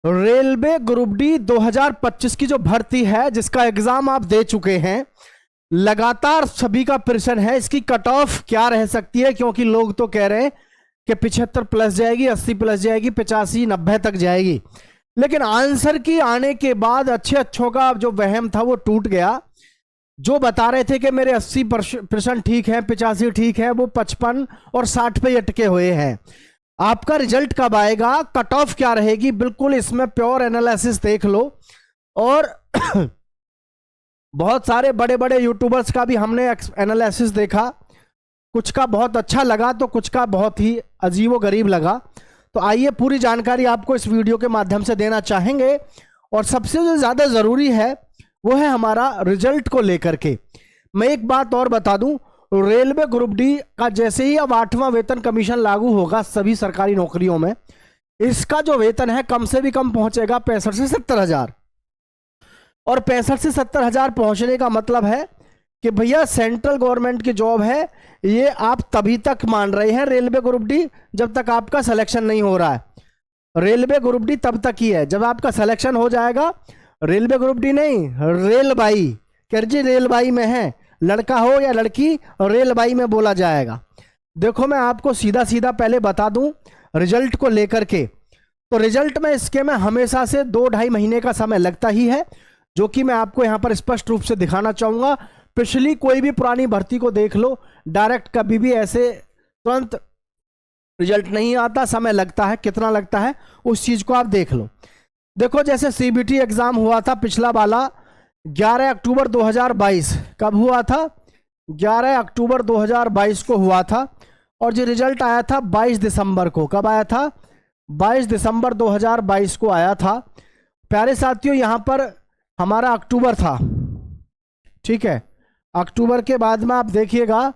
Railway group D 2025 की जो भर्ती है, जिसका एग्जाम आप दे चुके हैं, लगातार सभी का प्रश्न है इसकी कट ऑफ क्या रह सकती है, क्योंकि लोग तो कह रहे हैं कि 75 प्लस जाएगी, 80 प्लस जाएगी, 85 90 तक जाएगी। लेकिन आंसर की आने के बाद अच्छों का जो वहम था वो टूट गया। जो बता रहे थे कि मेरे 80% ठीक है, 85 ठीक है, वो 55 और 60 पे अटके हुए हैं। आपका रिजल्ट कब आएगा, कट ऑफ क्या रहेगी, बिल्कुल इसमें प्योर एनालिसिस देख लो। और बहुत सारे बड़े बड़े यूट्यूबर्स का भी हमने एनालिसिस देखा, कुछ का बहुत अच्छा लगा तो कुछ का बहुत ही अजीबो गरीब लगा। तो आइए पूरी जानकारी आपको इस वीडियो के माध्यम से देना चाहेंगे। और सबसे जो ज़्यादा ज़रूरी है वो है हमारा रिजल्ट को लेकर के। मैं एक बात और बता दूं, रेलवे ग्रुप डी का जैसे ही अब 8वां वेतन कमीशन लागू होगा सभी सरकारी नौकरियों में, इसका जो वेतन है कम से भी कम पहुंचेगा 65 से 70 हज़ार। और 65 से 70 हज़ार पहुंचने का मतलब है कि भैया सेंट्रल गवर्नमेंट की जॉब है, ये आप तभी तक मान रहे हैं रेलवे ग्रुप डी जब तक आपका सिलेक्शन नहीं हो रहा है। रेलवे ग्रुप डी तब तक ही है, जब आपका सिलेक्शन हो जाएगा, रेलवे ग्रुप डी नहीं, रेलबाई, जी रेलबाई में है, लड़का हो या लड़की रेलबाई में बोला जाएगा। देखो मैं आपको सीधा सीधा पहले बता दूं रिजल्ट को लेकर के, तो रिजल्ट में इसके में हमेशा से 2-2.5 महीने का समय लगता ही है, जो कि मैं आपको यहां पर स्पष्ट रूप से दिखाना चाहूंगा। पिछली कोई भी पुरानी भर्ती को देख लो, डायरेक्ट कभी भी ऐसे तुरंत रिजल्ट नहीं आता, समय लगता है। कितना लगता है उस चीज को आप देख लो। देखो जैसे सीबीटी एग्जाम हुआ था पिछला वाला 11 अक्टूबर 2022, कब हुआ था, 11 अक्टूबर 2022 को हुआ था। और जो रिजल्ट आया था 22 दिसंबर को, कब आया था, 22 दिसंबर 2022 को आया था। प्यारे साथियों यहाँ पर हमारा अक्टूबर था, ठीक है, अक्टूबर के बाद में आप देखिएगा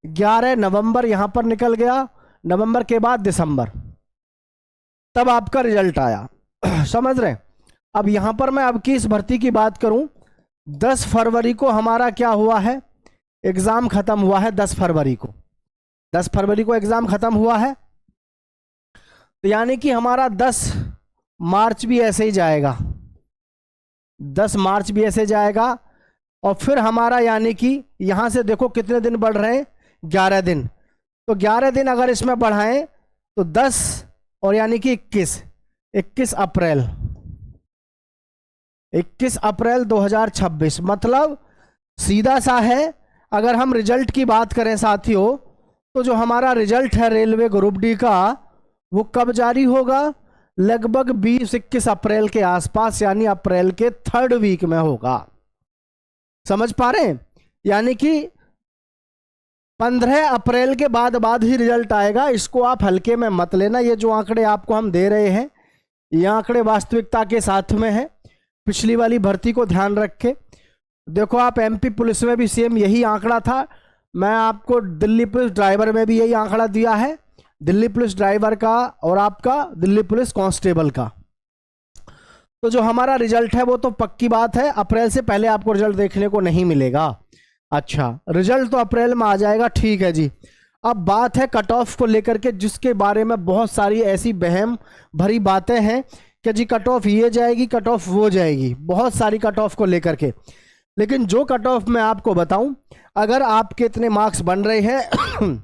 11 नवंबर यहाँ पर निकल गया, नवंबर के बाद दिसंबर, तब आपका रिजल्ट आया। समझ रहे। अब यहाँ पर मैं अब की इस भर्ती की बात करूं, 10 फरवरी को हमारा क्या हुआ है, एग्ज़ाम ख़त्म हुआ है। 10 फरवरी को, 10 फरवरी को एग्ज़ाम ख़त्म हुआ है, तो यानी कि हमारा 10 मार्च भी ऐसे ही जाएगा, 10 मार्च भी ऐसे जाएगा। और फिर हमारा यानी कि यहाँ से देखो कितने दिन बढ़ रहे हैं, 11 दिन। तो 11 दिन अगर इसमें बढ़ाएं तो 10 और यानी कि 21 अप्रैल, 21 अप्रैल 2026, मतलब सीधा सा है। अगर हम रिजल्ट की बात करें साथियों, तो जो हमारा रिजल्ट है रेलवे ग्रुप डी का, वो कब जारी होगा, लगभग 20-21 अप्रैल के आसपास, यानी अप्रैल के 3rd वीक में होगा। समझ पा रहे हैं, यानी कि 15 अप्रैल के बाद ही रिजल्ट आएगा। इसको आप हल्के में मत लेना, ये जो आंकड़े आपको हम दे रहे हैं ये आंकड़े वास्तविकता के साथ में है। पिछली वाली भर्ती को ध्यान रख के देखो आप, एमपी पुलिस में भी सेम यही आंकड़ा था। मैं आपको दिल्ली पुलिस ड्राइवर में भी यही आंकड़ा दिया है, दिल्ली पुलिस ड्राइवर का और आपका दिल्ली पुलिस कांस्टेबल का। तो जो हमारा रिजल्ट है वो तो पक्की बात है, अप्रैल से पहले आपको रिजल्ट देखने को नहीं मिलेगा। अच्छा, रिजल्ट तो अप्रैल में आ जाएगा, ठीक है जी। अब बात है कट ऑफ को लेकर के, जिसके बारे में बहुत सारी ऐसी बहम भरी बातें हैं कि जी कट ऑफ ये जाएगी, कट ऑफ वो जाएगी, बहुत सारी कट ऑफ को लेकर के। लेकिन जो कट ऑफ मैं आपको बताऊं, अगर आपके इतने मार्क्स बन रहे हैं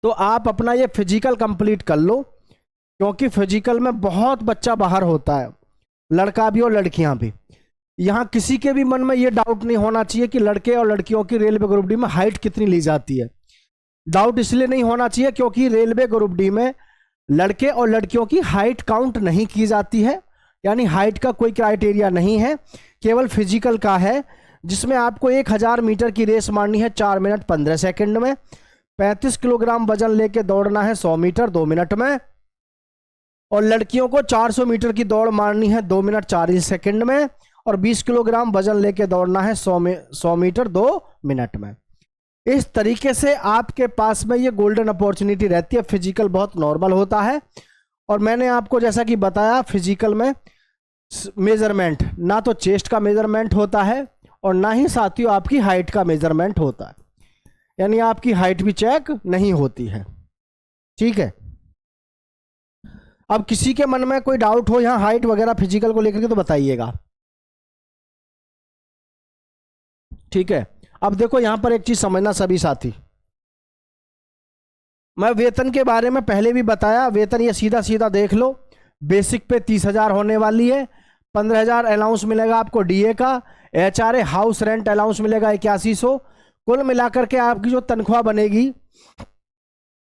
तो आप अपना ये फिजिकल कंप्लीट कर लो, क्योंकि फिजिकल में बहुत बच्चा बाहर होता है, लड़का भी और लड़कियां भी। यहाँ किसी के भी मन में ये डाउट नहीं होना चाहिए कि लड़के और लड़कियों की रेलवे ग्रुप डी में हाइट कितनी ली जाती है। डाउट इसलिए नहीं होना चाहिए क्योंकि रेलवे ग्रुप डी में लड़के और लड़कियों की हाइट काउंट नहीं की जाती है, यानी हाइट का कोई क्राइटेरिया नहीं है, केवल फिजिकल का है, जिसमें आपको 1000 मीटर की रेस मारनी है 4 मिनट 15 सेकंड में, 35 किलोग्राम वजन लेके दौड़ना है 100 मीटर 2 मिनट में, और लड़कियों को 400 मीटर की दौड़ मारनी है 2 मिनट 40 सेकंड में, और 20 किलोग्राम वजन लेके दौड़ना है 100 मीटर 2 मिनट में। इस तरीके से आपके पास में ये गोल्डन अपॉर्चुनिटी रहती है। फिजिकल बहुत नॉर्मल होता है, और मैंने आपको जैसा कि बताया फिजिकल में मेजरमेंट ना तो चेस्ट का मेजरमेंट होता है और ना ही साथियों आपकी हाइट का मेजरमेंट होता है, यानी आपकी हाइट भी चेक नहीं होती है, ठीक है। अब किसी के मन में कोई डाउट हो यहाँ हाइट वगैरह फिजिकल को लेकर के तो बताइएगा। ठीक है, अब देखो यहाँ पर एक चीज समझना सभी साथी, मैं वेतन के बारे में पहले भी बताया, वेतन ये सीधा सीधा देख लो, बेसिक पे 30,000 होने वाली है, 15,000 अलाउंस मिलेगा आपको डीए का, एचआरए हाउस रेंट अलाउंस मिलेगा 8100, कुल मिलाकर के आपकी जो तनख्वाह बनेगी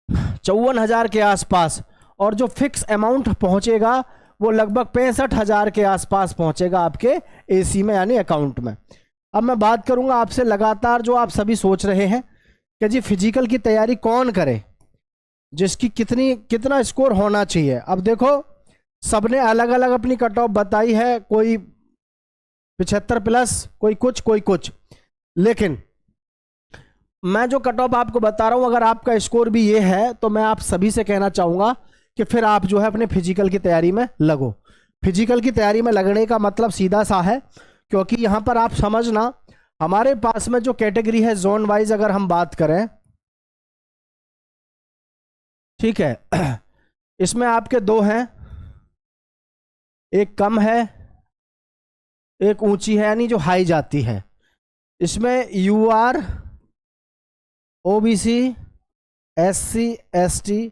54,000 के आसपास, और जो फिक्स अमाउंट पहुंचेगा वो लगभग 65,000 के आसपास पहुंचेगा आपके एसी में यानी अकाउंट में। अब मैं बात करूंगा आपसे लगातार, जो आप सभी सोच रहे हैं कि जी फिजिकल की तैयारी कौन करे, जिसकी कितना स्कोर होना चाहिए। अब देखो सबने अलग अलग अपनी कट ऑफ बताई है, कोई 75 प्लस, कोई कुछ, लेकिन मैं जो कट ऑफ आपको बता रहा हूं, अगर आपका स्कोर भी ये है तो मैं आप सभी से कहना चाहूंगा कि फिर आप जो है अपने फिजिकल की तैयारी में लगो। फिजिकल की तैयारी में लगने का मतलब सीधा सा है, क्योंकि यहां पर आप समझना हमारे पास में जो कैटेगरी है जोन वाइज अगर हम बात करें, ठीक है, इसमें आपके दो हैं, एक कम है एक ऊंची है यानी जो हाई जाती है। इसमें यूआर, ओबीसी, एससी, एसटी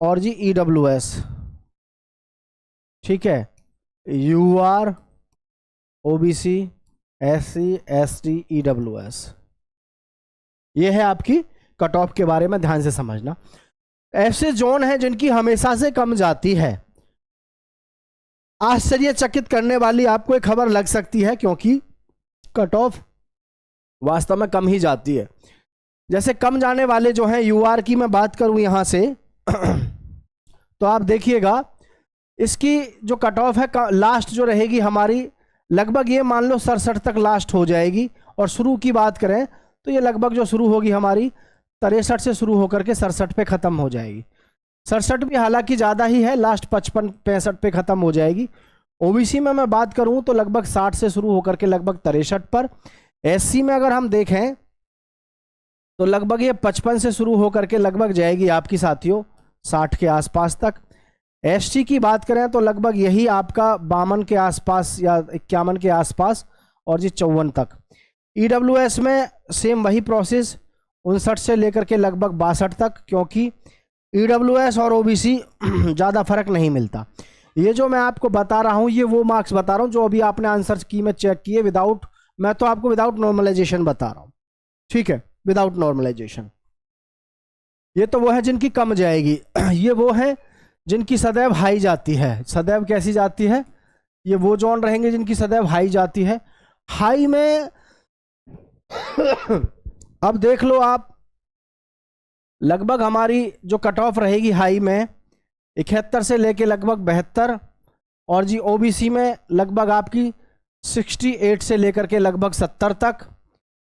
और जी ईडब्ल्यूएस। ठीक है, UR, OBC, SC, ST, EWS, ये है आपकी कट ऑफ के बारे में ध्यान से समझना। ऐसे जोन हैं जिनकी हमेशा से कम जाती है। आश्चर्यचकित करने वाली आपको एक खबर लग सकती है, क्योंकि कट ऑफ वास्तव में कम ही जाती है। जैसे कम जाने वाले जो हैं, यूआर की मैं बात करूं यहां से तो आप देखिएगा इसकी जो कट ऑफ है लास्ट जो रहेगी हमारी, लगभग ये मान लो 67 तक लास्ट हो जाएगी, और शुरू की बात करें तो ये लगभग जो शुरू होगी हमारी 63 से शुरू होकर के 67 पे ख़त्म हो जाएगी। 67 भी हालांकि ज़्यादा ही है, लास्ट 55-65 पे ख़त्म हो जाएगी। ओबीसी में मैं बात करूं तो लगभग 60 से शुरू होकर के लगभग 63 पर। एससी में अगर हम देखें तो लगभग ये 55 से शुरू होकर के लगभग जाएगी आपकी साथियों 60 के आसपास तक। एसटी की बात करें तो लगभग यही आपका 52 के आसपास या 51 के आसपास, और जी 54 तक। ईडब्ल्यूएस में सेम वही प्रोसेस, 59 से लेकर के लगभग 62 तक, क्योंकि ईडब्ल्यूएस और ओबीसी ज़्यादा फर्क नहीं मिलता। ये जो मैं आपको बता रहा हूँ ये वो मार्क्स बता रहा हूँ जो अभी आपने आंसर की में चेक किए विदाउट, मैं तो आपको विदाउट नॉर्मलाइजेशन बता रहा हूँ। ठीक है, विदाउट नॉर्मलाइजेशन। ये तो वो है जिनकी कम जाएगी, ये वो है जिनकी सदैव हाई जाती है। सदैव कैसी जाती है? ये वो जोन रहेंगे जिनकी सदैव हाई जाती है। हाई में अब देख लो आप, लगभग हमारी जो कट ऑफ रहेगी हाई में 71 से लेके लगभग 72, और जी ओबीसी में लगभग आपकी 68 से लेकर के लगभग 70 तक,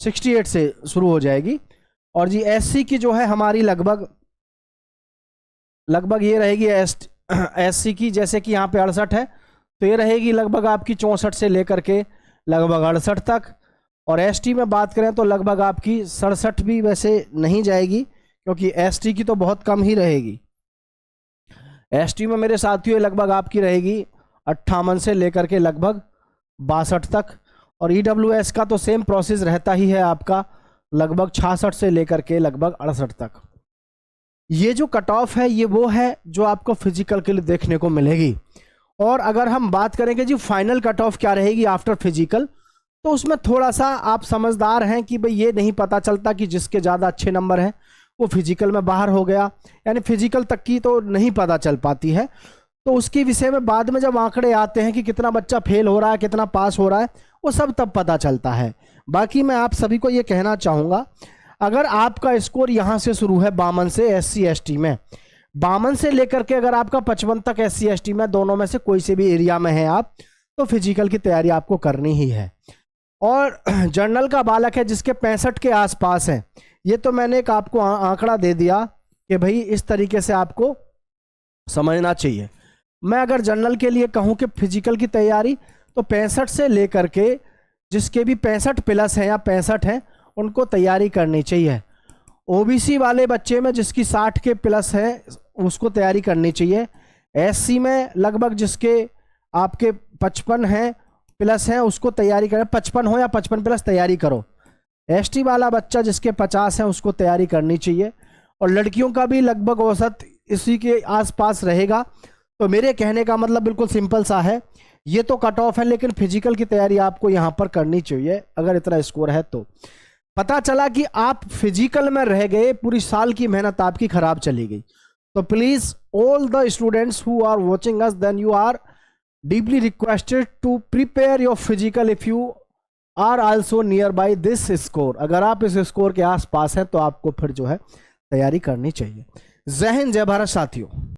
68 से शुरू हो जाएगी। और जी एससी की जो है हमारी लगभग ये रहेगी एससी की, जैसे कि यहाँ पे 68 है तो ये रहेगी लगभग आपकी 64 से लेकर के लगभग 68 तक। और एसटी में बात करें तो लगभग आपकी 67 भी वैसे नहीं जाएगी, क्योंकि एसटी की तो बहुत कम ही रहेगी। एसटी में मेरे साथियों लगभग आपकी रहेगी 58 से लेकर के लगभग 62 तक। और ईडब्ल्यूएस का तो सेम प्रोसेस रहता ही है आपका, लगभग 66 से लेकर के लगभग 68 तक। ये जो कट ऑफ है ये वो है जो आपको फिजिकल के लिए देखने को मिलेगी। और अगर हम बात करेंगे जी फाइनल कट ऑफ क्या रहेगी आफ्टर फिजिकल, तो उसमें थोड़ा सा आप समझदार हैं कि भाई ये नहीं पता चलता कि जिसके ज़्यादा अच्छे नंबर हैं वो फिजिकल में बाहर हो गया, यानी फिजिकल तक की तो नहीं पता चल पाती है। तो उसके विषय में बाद में जब आंकड़े आते हैं कि कितना बच्चा फेल हो रहा है कितना पास हो रहा है, वो सब तब पता चलता है। बाकी मैं आप सभी को ये कहना चाहूँगा, अगर आपका स्कोर यहाँ से शुरू है 52 से SC ST में, 52 से लेकर के अगर आपका 55 तक SC ST में, दोनों में से कोई से भी एरिया में है आप, तो फिजिकल की तैयारी आपको करनी ही है। और जर्नल का बालक है जिसके 65 के आसपास है, ये तो मैंने एक आपको आंकड़ा दे दिया कि भाई इस तरीके से आपको समझना चाहिए। मैं अगर जनरल के लिए कहूं कि फिजिकल की तैयारी, तो 65 से लेकर के जिसके भी 65 प्लस है या 65 है उनको तैयारी करनी चाहिए। ओबीसी वाले बच्चे में जिसकी 60 के प्लस है उसको तैयारी करनी चाहिए। SC में लगभग जिसके आपके 55 हैं प्लस हैं उसको तैयारी करें, 55 हो या 55 प्लस तैयारी करो। ST वाला बच्चा जिसके 50 हैं उसको तैयारी करनी चाहिए, और लड़कियों का भी लगभग औसत इसी के आसपास रहेगा। तो मेरे कहने का मतलब बिल्कुल सिंपल सा है, ये तो कट ऑफ है, लेकिन फिजिकल की तैयारी आपको यहाँ पर करनी चाहिए अगर इतना स्कोर है तो। पता चला कि आप फिजिकल में रह गए, पूरी साल की मेहनत आपकी खराब चली गई, तो please all the students who are watching us, then you are deeply requested to prepare your physical if you are also nearby this score. अगर आप इस स्कोर के आसपास हैं तो आपको फिर जो है तैयारी करनी चाहिए। जय हिंद, जय भारत साथियों।